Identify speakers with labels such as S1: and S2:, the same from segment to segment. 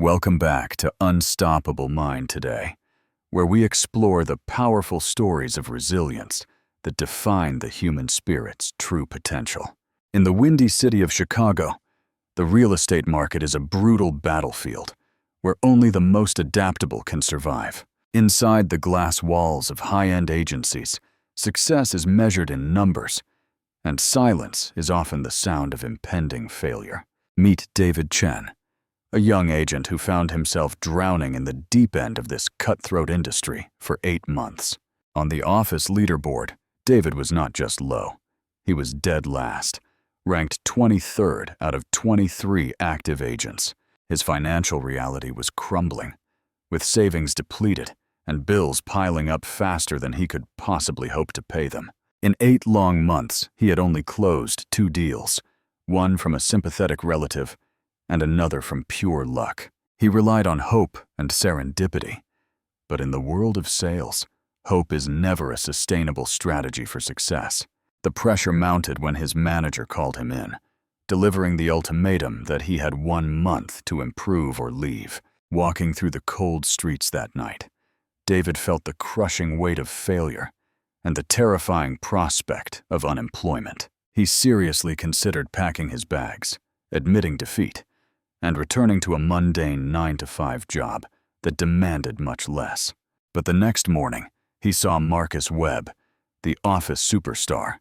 S1: Welcome back to Unstoppable Mind today, where we explore the powerful stories of resilience that define the human spirit's true potential. In the windy city of Chicago, the real estate market is a brutal battlefield where only the most adaptable can survive. Inside the glass walls of high-end agencies, success is measured in numbers, and silence is often the sound of impending failure. Meet David Chen, a young agent who found himself drowning in the deep end of this cutthroat industry for 8 months. On the office leaderboard, David was not just low. He was dead last, ranked 23rd out of 23 active agents. His financial reality was crumbling, with savings depleted and bills piling up faster than he could possibly hope to pay them. In 8 long months, he had only closed 2 deals, one from a sympathetic relative and another from pure luck. He relied on hope and serendipity. But in the world of sales, hope is never a sustainable strategy for success. The pressure mounted when his manager called him in, delivering the ultimatum that he had 1 month to improve or leave. Walking through the cold streets that night, David felt the crushing weight of failure and the terrifying prospect of unemployment. He seriously considered packing his bags, admitting defeat, and returning to a mundane 9-to-5 job that demanded much less. But the next morning, he saw Marcus Webb, the office superstar,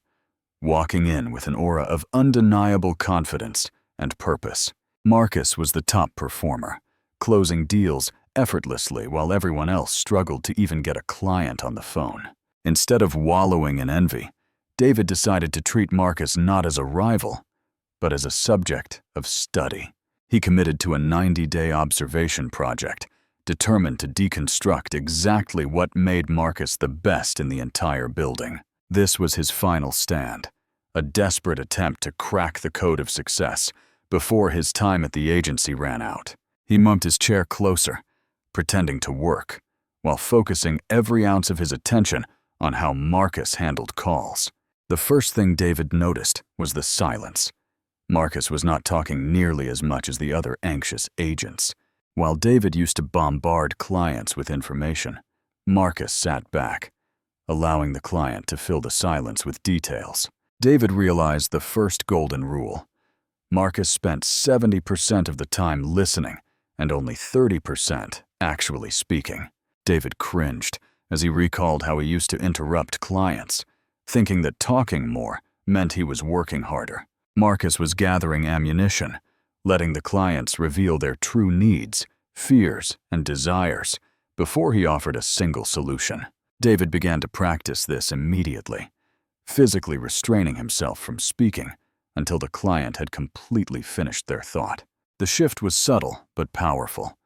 S1: walking in with an aura of undeniable confidence and purpose. Marcus was the top performer, closing deals effortlessly while everyone else struggled to even get a client on the phone. Instead of wallowing in envy, David decided to treat Marcus not as a rival, but as a subject of study. He committed to a 90-day observation project, determined to deconstruct exactly what made Marcus the best in the entire building. This was his final stand, a desperate attempt to crack the code of success before his time at the agency ran out. He moved his chair closer, pretending to work, while focusing every ounce of his attention on how Marcus handled calls. The first thing David noticed was the silence. Marcus was not talking nearly as much as the other anxious agents. While David used to bombard clients with information, Marcus sat back, allowing the client to fill the silence with details. David realized the first golden rule. Marcus spent 70% of the time listening and only 30% actually speaking. David cringed as he recalled how he used to interrupt clients, thinking that talking more meant he was working harder. Marcus was gathering ammunition, letting the clients reveal their true needs, fears, and desires before he offered a single solution. David began to practice this immediately, physically restraining himself from speaking until the client had completely finished their thought. The shift was subtle but powerful.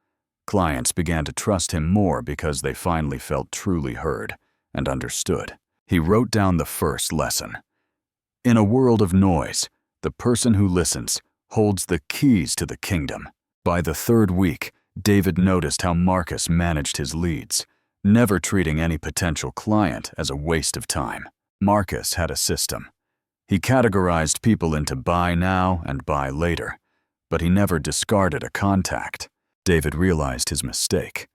S1: Clients began to trust him more because they finally felt truly heard and understood. He wrote down the first lesson. In a world of noise, the person who listens holds the keys to the kingdom. By the 3rd week, David noticed how Marcus managed his leads, never treating any potential client as a waste of time. Marcus had a system. He categorized people into buy now and buy later, but he never discarded a contact. David realized his mistake.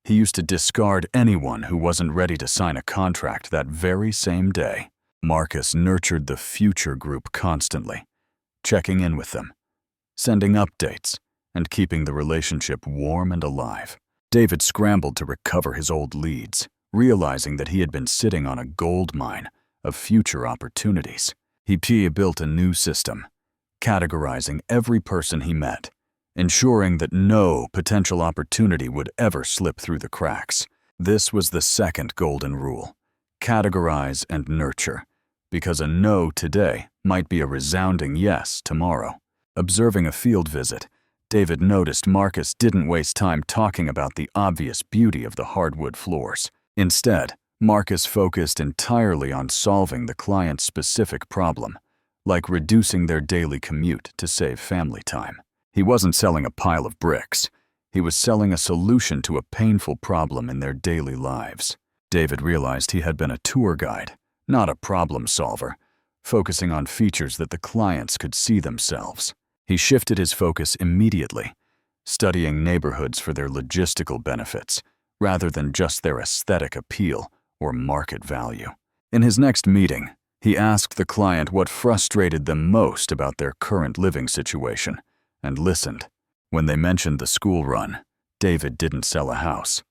S1: He used to discard anyone who wasn't ready to sign a contract that very same day. Marcus nurtured the future group constantly, checking in with them, sending updates, and keeping the relationship warm and alive. David scrambled to recover his old leads, realizing that he had been sitting on a gold mine of future opportunities. He built a new system, categorizing every person he met, ensuring that no potential opportunity would ever slip through the cracks. This was the second golden rule: categorize and nurture, because a no today might be a resounding yes tomorrow. Observing a field visit, David noticed Marcus didn't waste time talking about the obvious beauty of the hardwood floors. Instead, Marcus focused entirely on solving the client's specific problem, like reducing their daily commute to save family time. He wasn't selling a pile of bricks. He was selling a solution to a painful problem in their daily lives. David realized he had been a tour guide, not a problem solver, focusing on features that the clients could see themselves. He shifted his focus immediately, studying neighborhoods for their logistical benefits rather than just their aesthetic appeal or market value. In his next meeting, he asked the client what frustrated them most about their current living situation and listened. When they mentioned the school run, David didn't sell a house.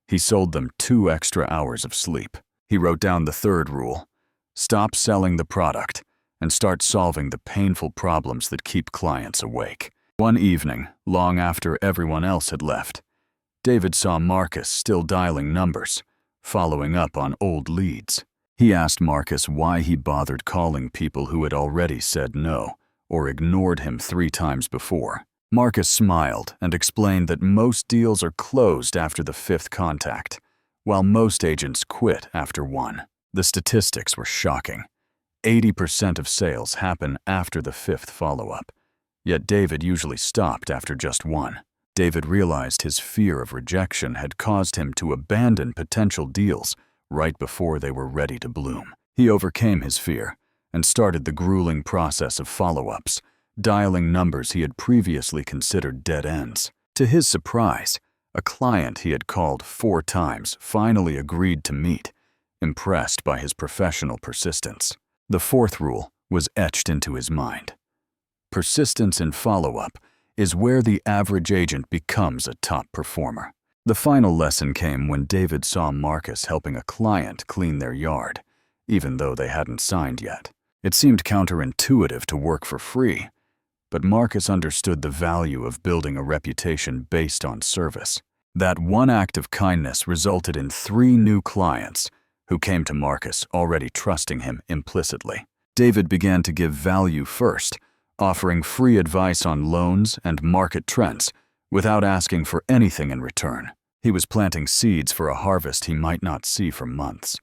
S1: He sold them 2 extra hours of sleep. He wrote down the third rule: stop selling the product and start solving the painful problems that keep clients awake. One evening, long after everyone else had left, David saw Marcus still dialing numbers, following up on old leads. He asked Marcus why he bothered calling people who had already said no or ignored him 3 times before. Marcus smiled and explained that most deals are closed after the 5th contact, while most agents quit after 1. The statistics were shocking. 80% of sales happen after the 5th follow-up, yet David usually stopped after just 1. David realized his fear of rejection had caused him to abandon potential deals right before they were ready to bloom. He overcame his fear and started the grueling process of follow-ups, dialing numbers he had previously considered dead ends. To his surprise, a client he had called 4 times finally agreed to meet, impressed by his professional persistence. The 4th rule was etched into his mind. Persistence in follow-up is where the average agent becomes a top performer. The final lesson came when David saw Marcus helping a client clean their yard, even though they hadn't signed yet. It seemed counterintuitive to work for free, but Marcus understood the value of building a reputation based on service. That one act of kindness resulted in 3 new clients who came to Marcus already trusting him implicitly. David began to give value first, offering free advice on loans and market trends without asking for anything in return. He was planting seeds for a harvest he might not see for months,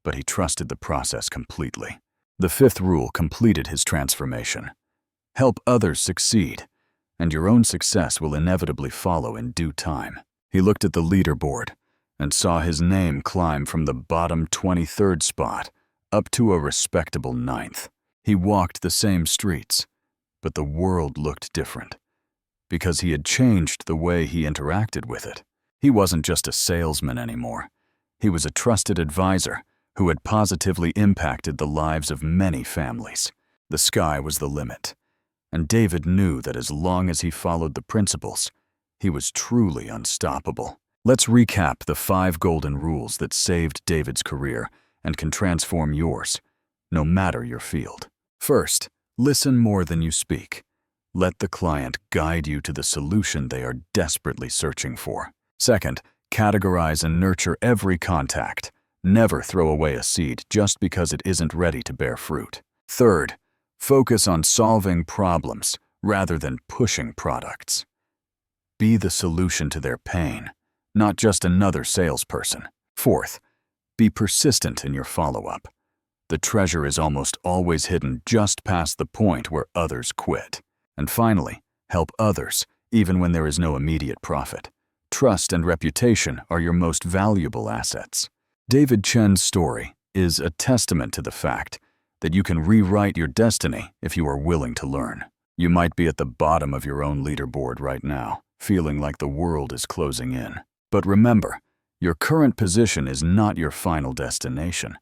S1: but he trusted the process completely. The 5th rule completed his transformation. Help others succeed, and your own success will inevitably follow in due time. He looked at the leaderboard and saw his name climb from the bottom 23rd spot up to a respectable 9th. He walked the same streets, but the world looked different, because he had changed the way he interacted with it. He wasn't just a salesman anymore. He was a trusted advisor who had positively impacted the lives of many families. The sky was the limit, and David knew that as long as he followed the principles, he was truly unstoppable. Let's recap the 5 golden rules that saved David's career and can transform yours, no matter your field. First, listen more than you speak. Let the client guide you to the solution they are desperately searching for. Second, categorize and nurture every contact. Never throw away a seed just because it isn't ready to bear fruit. Third, focus on solving problems rather than pushing products. Be the solution to their pain, not just another salesperson. Fourth, be persistent in your follow-up. The treasure is almost always hidden just past the point where others quit. And finally, help others, even when there is no immediate profit. Trust and reputation are your most valuable assets. David Chen's story is a testament to the fact that you can rewrite your destiny if you are willing to learn. You might be at the bottom of your own leaderboard right now, feeling like the world is closing in. But remember, your current position is not your final destination.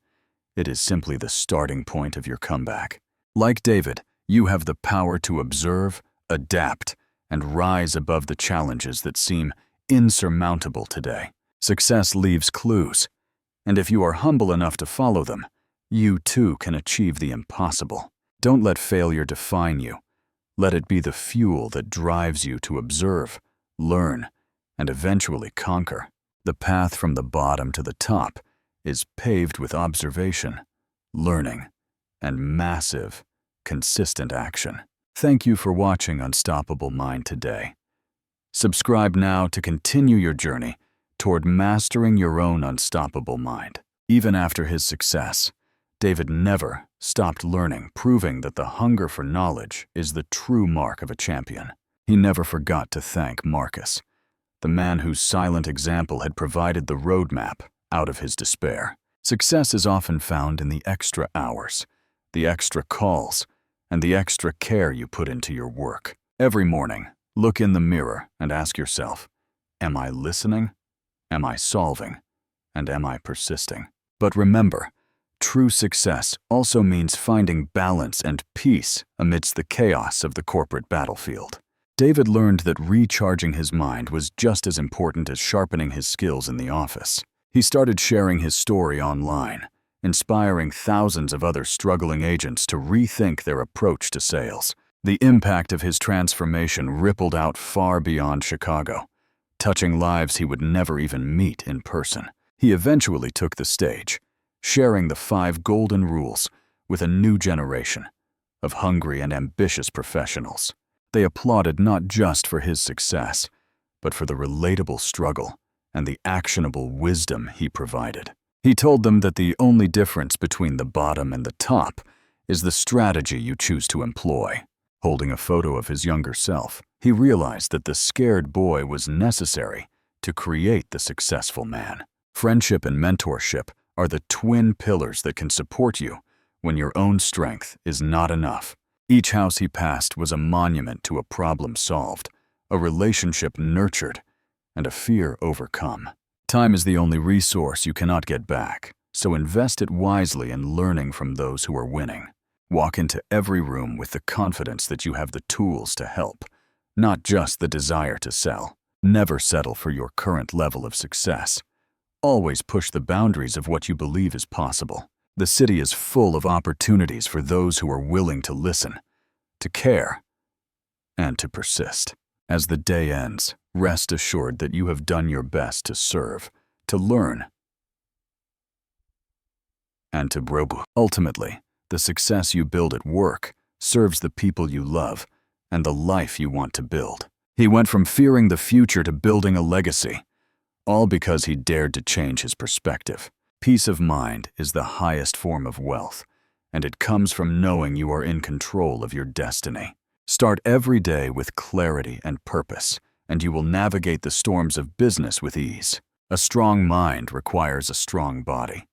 S1: It is simply the starting point of your comeback. Like David, you have the power to observe, adapt, and rise above the challenges that seem insurmountable today. Success leaves clues, and if you are humble enough to follow them, you too can achieve the impossible. Don't let failure define you. Let it be the fuel that drives you to observe, learn, and eventually conquer. The path from the bottom to the top is paved with observation, learning, and massive, consistent action. Thank you for watching Unstoppable Mind today. Subscribe now to continue your journey toward mastering your own unstoppable mind. Even after his success, David never stopped learning, proving that the hunger for knowledge is the true mark of a champion. He never forgot to thank Marcus, the man whose silent example had provided the roadmap out of his despair. Success is often found in the extra hours, the extra calls, and the extra care you put into your work. Every morning, Look in the mirror and ask yourself, am I listening? Am I solving? And am I persisting? But remember, true success also means finding balance and peace amidst the chaos of the corporate battlefield. David learned that recharging his mind was just as important as sharpening his skills in the office. He started sharing his story online, inspiring thousands of other struggling agents to rethink their approach to sales. The impact of his transformation rippled out far beyond Chicago, touching lives he would never even meet in person. He eventually took the stage, sharing the 5 golden rules with a new generation of hungry and ambitious professionals. They applauded not just for his success, but for the relatable struggle and the actionable wisdom he provided. He told them that the only difference between the bottom and the top is the strategy you choose to employ. Holding a photo of his younger self, he realized that the scared boy was necessary to create the successful man. Friendship and mentorship are the twin pillars that can support you when your own strength is not enough. Each house he passed was a monument to a problem solved, a relationship nurtured, and a fear overcome. Time is the only resource you cannot get back, so invest it wisely in learning from those who are winning. Walk into every room with the confidence that you have the tools to help, not just the desire to sell. Never settle for your current level of success. Always push the boundaries of what you believe is possible. The city is full of opportunities for those who are willing to listen, to care, and to persist. As the day ends, rest assured that you have done your best to serve, to learn, and to grow. Ultimately, the success you build at work serves the people you love and the life you want to build. He went from fearing the future to building a legacy, all because he dared to change his perspective. Peace of mind is the highest form of wealth, and it comes from knowing you are in control of your destiny. Start every day with clarity and purpose, and you will navigate the storms of business with ease. A strong mind requires a strong body.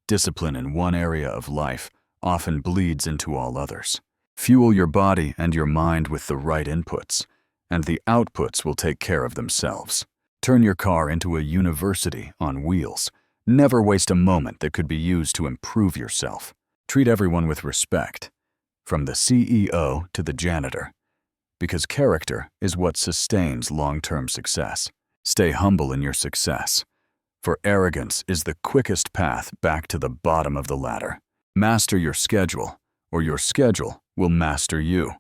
S1: Discipline in one area of life often bleeds into all others. Fuel your body and your mind with the right inputs, and the outputs will take care of themselves. Turn your car into a university on wheels. Never waste a moment that could be used to improve yourself. Treat everyone with respect, from the CEO to the janitor, because character is what sustains long-term success. Stay humble in your success, for arrogance is the quickest path back to the bottom of the ladder. Master your schedule, or your schedule will master you.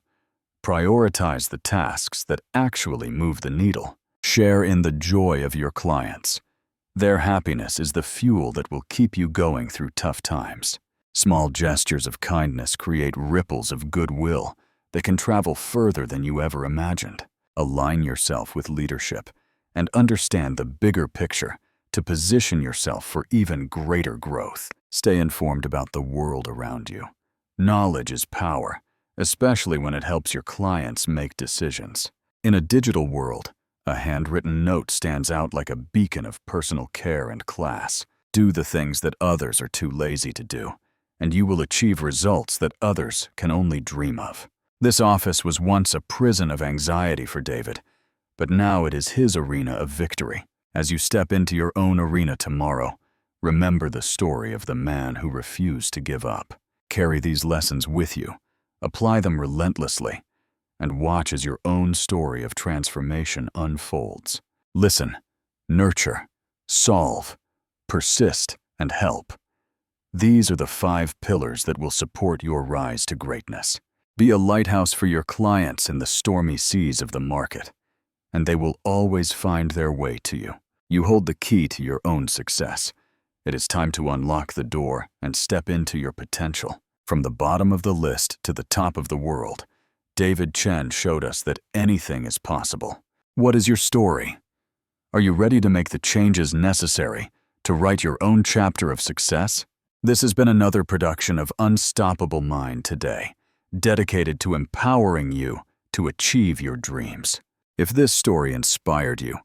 S1: Prioritize the tasks that actually move the needle. Share in the joy of your clients. Their happiness is the fuel that will keep you going through tough times. Small gestures of kindness create ripples of goodwill that can travel further than you ever imagined. Align yourself with leadership and understand the bigger picture to position yourself for even greater growth. Stay informed about the world around you. Knowledge is power, especially when it helps your clients make decisions. In a digital world, a handwritten note stands out like a beacon of personal care and class. Do the things that others are too lazy to do, and you will achieve results that others can only dream of. This office was once a prison of anxiety for David, but now it is his arena of victory. As you step into your own arena tomorrow, remember the story of the man who refused to give up. Carry these lessons with you, apply them relentlessly, and watch as your own story of transformation unfolds. Listen, nurture, solve, persist, and help. These are the 5 pillars that will support your rise to greatness. Be a lighthouse for your clients in the stormy seas of the market, and they will always find their way to you. You hold the key to your own success. It is time to unlock the door and step into your potential. From the bottom of the list to the top of the world, David Chen showed us that anything is possible. What is your story? Are you ready to make the changes necessary to write your own chapter of success? This has been another production of Unstoppable Mind Today, dedicated to empowering you to achieve your dreams. If this story inspired you,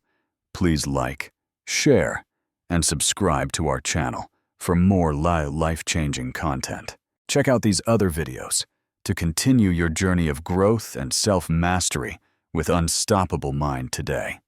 S1: please like, share, and subscribe to our channel for more life-changing content. Check out these other videos to continue your journey of growth and self-mastery with Unstoppable Mind today.